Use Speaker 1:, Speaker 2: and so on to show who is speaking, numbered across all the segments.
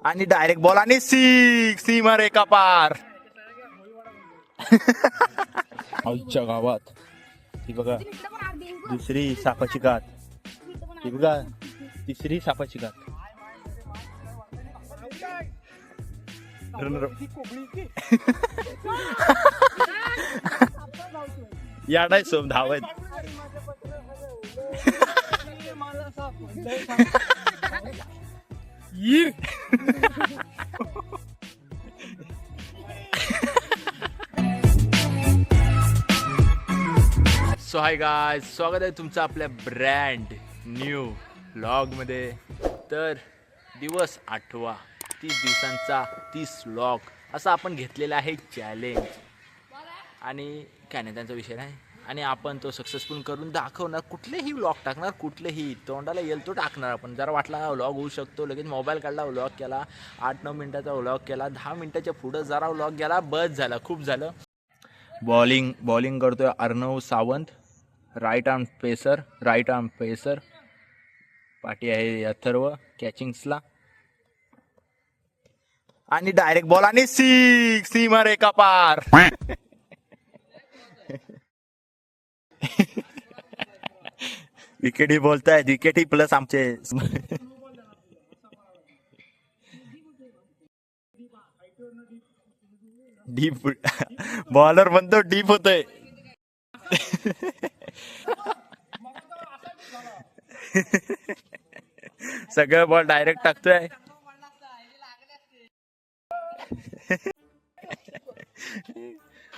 Speaker 1: आणि direct ball आणि सीमा रेखा पार. आमच्या गावात ही बघा दुसरी सापाची गात, ही बघा तिसरी सापाची गात. याडाय सोम धावत. सो हाय गाइस, स्वागत आहे तुमचं आपल्या ब्रँड न्यू व्लॉग मध्ये. तर दिवस 8वा, 30 दिवसांचा 30 व्लॉग असा आपण घेतलेला आहे चॅलेंज. आणि काय नाही त्यांचा विषय नाही, आणि आपण तो सक्सेसफुल करून दाखवणार. कुठलेही व्लॉग टाकणार, कुठलेही तोंडाला येईल तो टाकणार. आपण जरा वाटला व्लॉग होऊ शकतो, लगेच मोबाईल काढला, व्लॉग केला, 8-9 मिनिटाचा व्लॉग केला, 10 मिनिटाच्या पुढं जरा व्लॉग गेला, बस झाला, खूप झालं. बॉलिंग करतोय Arnav Sawant, right arm pacer. पाठी आहे अथर्व कॅचिंग्सला. आणि डायरेक्ट बॉल आणि सीमा रेखा पार. विकेटी बोलताय, विकेटी प्लस आमचे डीप बॉलर म्हणतो डीप होतोय. सगळं बॉल डायरेक्ट टाकतोय.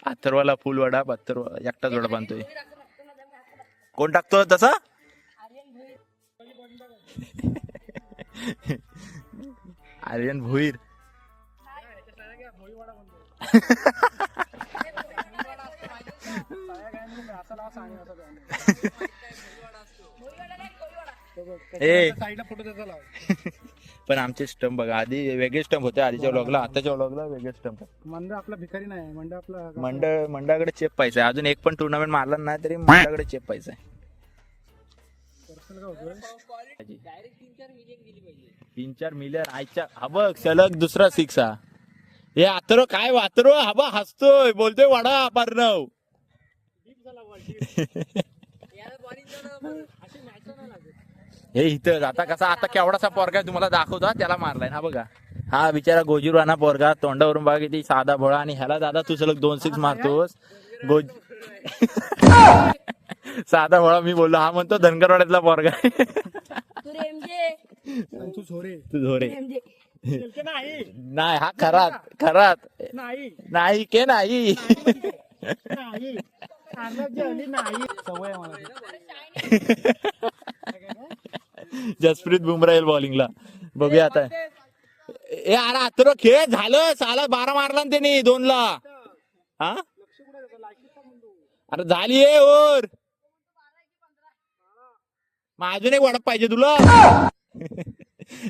Speaker 1: अथर्वाला फुल वडा, अथर्व एकटाच वडा बांधतोय. कोण टाकतो तसा? आर्यन भोईर. पण आमचे स्टंप बघा, आधी वेगळे स्टंप होते आधीच्या व्लॉगला, आताच्या व्लॉगला वेगळे स्टंप.
Speaker 2: मंड आपला भिकारी नाही, मंड आपला
Speaker 1: मंडळाकडे चेप पाहिजे. अजून एक पण टुर्नामेंट मारला नाही तरी मंडळाकडे चेप पाहिजे. 3-4 मिलियन आयच्या. हा बघ सलग दुसरा 6 हा. हे अथर्व काय वातरो हबा हसतोय, बोलतोय वडा पार्नव. हे इथं आता कसा, आता केवढासा पोरगा तुम्हाला दाखवतो, त्याला मारलाय. हा बघा, हा बिचारा गोजीरवाना पोरगा, तोंडावरून बघा किती साधा भोळा. आणि ह्याला दादा तू सलग 2 6 मारतोस. साधा भोळा मी बोललो, हा म्हणतो धनगरवाड्यातला पोरगा.
Speaker 2: तू
Speaker 1: झोरे नाही, हा खरात नाही के नाही.
Speaker 2: सवय मला.
Speaker 1: जसप्रीत बुमराह येईल बॉलिंगला, बघूया आता. ए अरे अथर्व खेळ झालं, साला 12 मारला ना त्याने 2 ला. हा अरे झाली आहे ओर. मग अजून एक वडा पाहिजे तुला.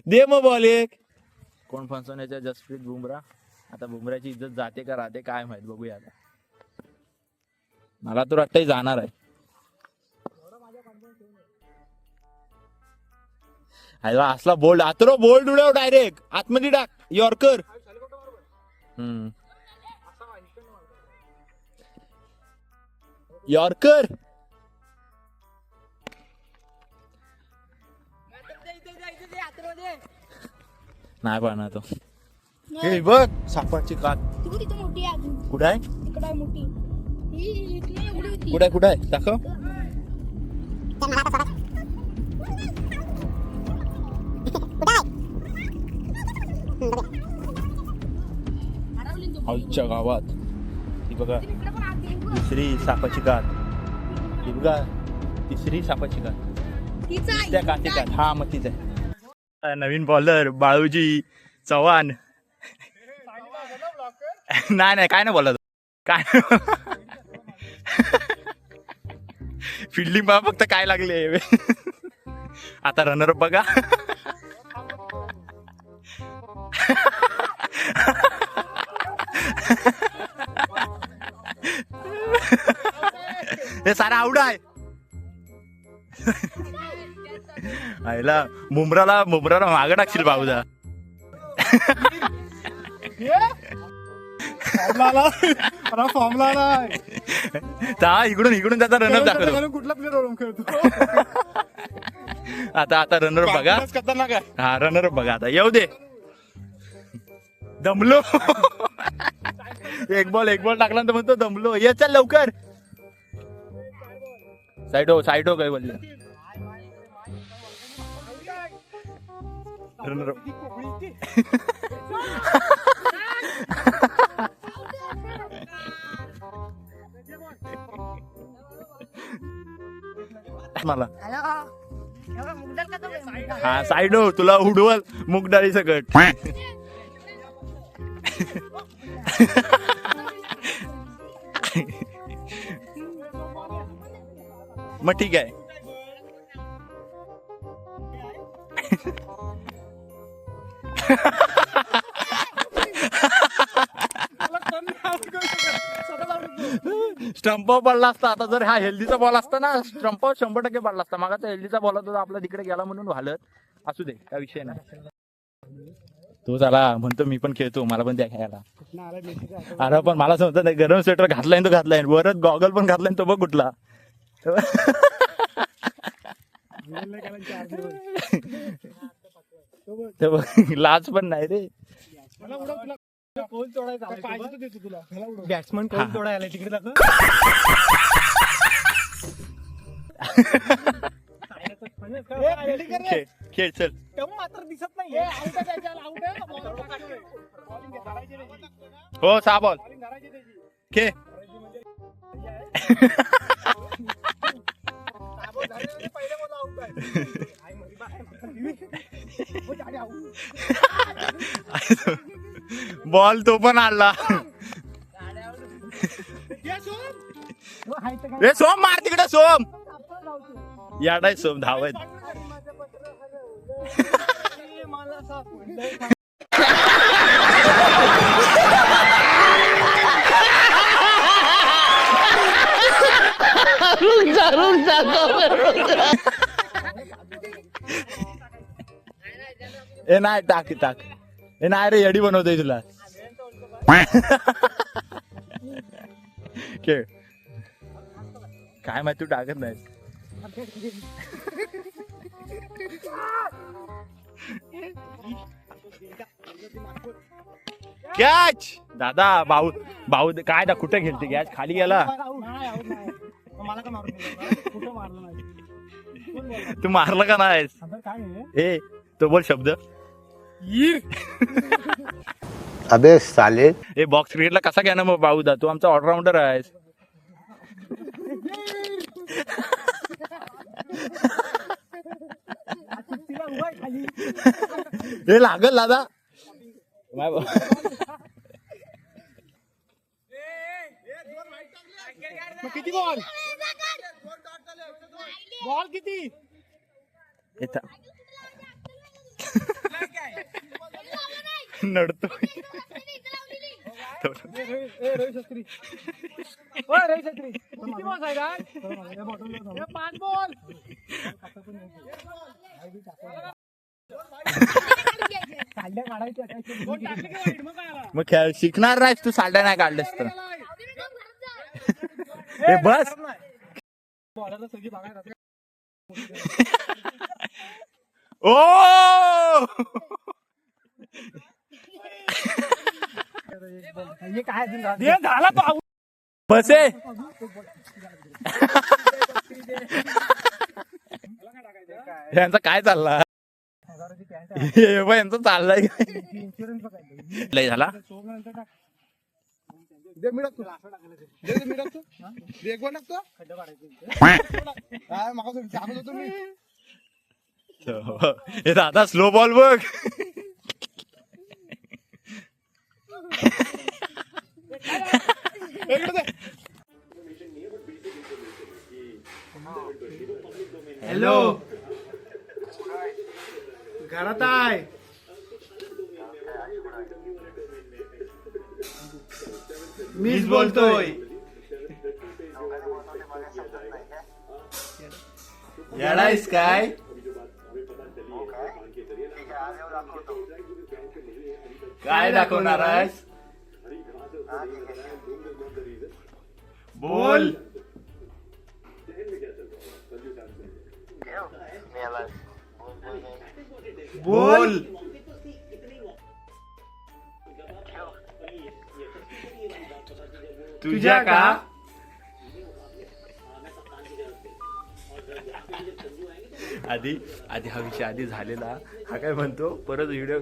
Speaker 1: दे मग बॉल एक. कोण फसवण्याच्या? जसप्रीत बुमराह. आता बुमराहची इज्जत जाते का राहते काय माहित, बघूया आता. मला तर वाटतंय जाणार आहे. असला बोल्ड अथर्व, बोल्ड उडव डायरेक्ट आतमध्ये टाक, यॉर्कर. यॉर्कर नाही पाहणार तो. हे बघ सापाची कात कुठे आहे, कुठे आहे दाखव. आमच्या गावात ही बघा दुसरी सापाची गात, ही बघा तिसरी सापाची गात. त्या कात हा मग तीच आहे. नवीन बॉलर बाळूजी चव्हाण. नाही काय नाही बोलत, काय फिल्डिंग बघा फक्त काय लागले. आता रनर बघा. हे सारा आवड आहे. आईला बुमराला मागं टाकशील बाबूदा.
Speaker 2: फॉर्मला आला
Speaker 1: इकडून त्याचा रनर दाखवतो.
Speaker 2: कुठला प्लेअर खेळतो
Speaker 1: आता रनर बघा.
Speaker 2: खतरनाक आहे.
Speaker 1: हा रनर बघा आता येऊ दे. दमलो. एक बॉल टाकला तर म्हणतो दमलो. ये चल लवकर. साईड हो काय बोलले. रनर मला हा साईड हो तुला उडवल मुगडाळी सकट. मग ठीक आहे. स्टंप पडला असता. आता जर हा हेल्दीचा बॉल असता ना स्टंप 100% पडला असता. मागाचा हेल्दीचा बॉल होता आपला तिकडे गेला म्हणून झालं. असू दे काय विषय नाही. तो झाला म्हणतो मी पण खेळतो मला पण द्या खेळायला. अरे पण मला समजत नाही. गरम स्वेटर घातलाय तो घातलाय परत गॉगल पण घातलाय तो बघ कुठला. लाज पण नाही रे.
Speaker 2: बॅट्समन कोण तोडायला तिकडे
Speaker 1: खेळ चल.
Speaker 2: मात्र दिसत नाही.
Speaker 1: हो 6 बॉल खेळ. बॉल तो पण आणला. रे सोम मार तिकडे सोम. याडाय सोम धावत. ए नाही टाक. ए नाही रे येडी बनवतोय तुला. खेळ काय माहिती तू टाकत नाही. कॅच दादा. भाऊ काय दा कुठे खेळते कॅच खाली गेला. तू मारलं का नाहीस. ए तो बोल शब्द.
Speaker 3: अबे साले.
Speaker 1: ए बॉक्स क्रिकेटला कसा घ्या ना मग भाऊदा. तू आमचा ऑलराऊंडर आहेस. हे लागल दादा.
Speaker 2: किती बॉल किती
Speaker 1: नडतो. मग खेळ शिकणार नाहीस तू. साड्या नाही काढलेस तर. ए बस. ओ
Speaker 2: काय झाला तो.
Speaker 1: बस आहे. यांचा काय चालला. यांचा चाललाय लय झाला. हे दादा स्लो बॉल बघ.
Speaker 2: हॅलो घरात आहे. मीच बोलतोय.
Speaker 1: येडायस काय. काय दाखवणार आहेस? बोल. बोल. तुझ्या का? आधी आधी हा विषय आधी झालेला. हा काय म्हणतो परत व्हिडिओ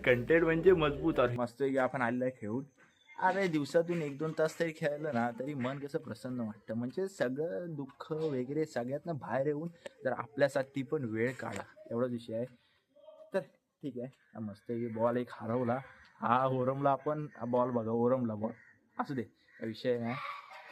Speaker 1: कंटेंट म्हणजे मजबूत आहे. मस्त की आपण आलेला आहे खेळून. अरे दिवसातून 1-2 तास तरी खेळलं ना तरी मन कसं प्रसन्न वाटतं. म्हणजे सगळं दुःख वगैरे सगळ्यातनं बाहेर येऊन जर आपल्यासाठी पण वेळ काढा एवढाच विषय आहे. तर ठीक आहे. हा मस्त की बॉल एक हरवला. हा ओरमला आपण बॉल बघा ओरमला बॉल असू दे विषय नाही.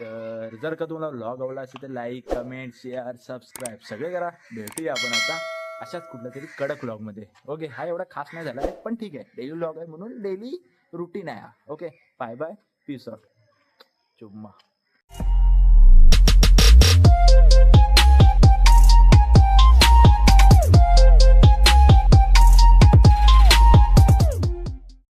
Speaker 1: तर जर का तुम्हाला व्लॉग आवडला असेल तर लाईक कमेंट शेअर सबस्क्राईब सगळे करा. भेटूया आपण आता अशाच कुठल्या तरी कडक व्लॉगमध्ये. ओके हा एवढा खास नाही झाला आहे पण ठीक आहे. डेली व्लॉग आहे म्हणून डेली रुटीन आहे हा. Okay bye bye peace out. चुम्मा.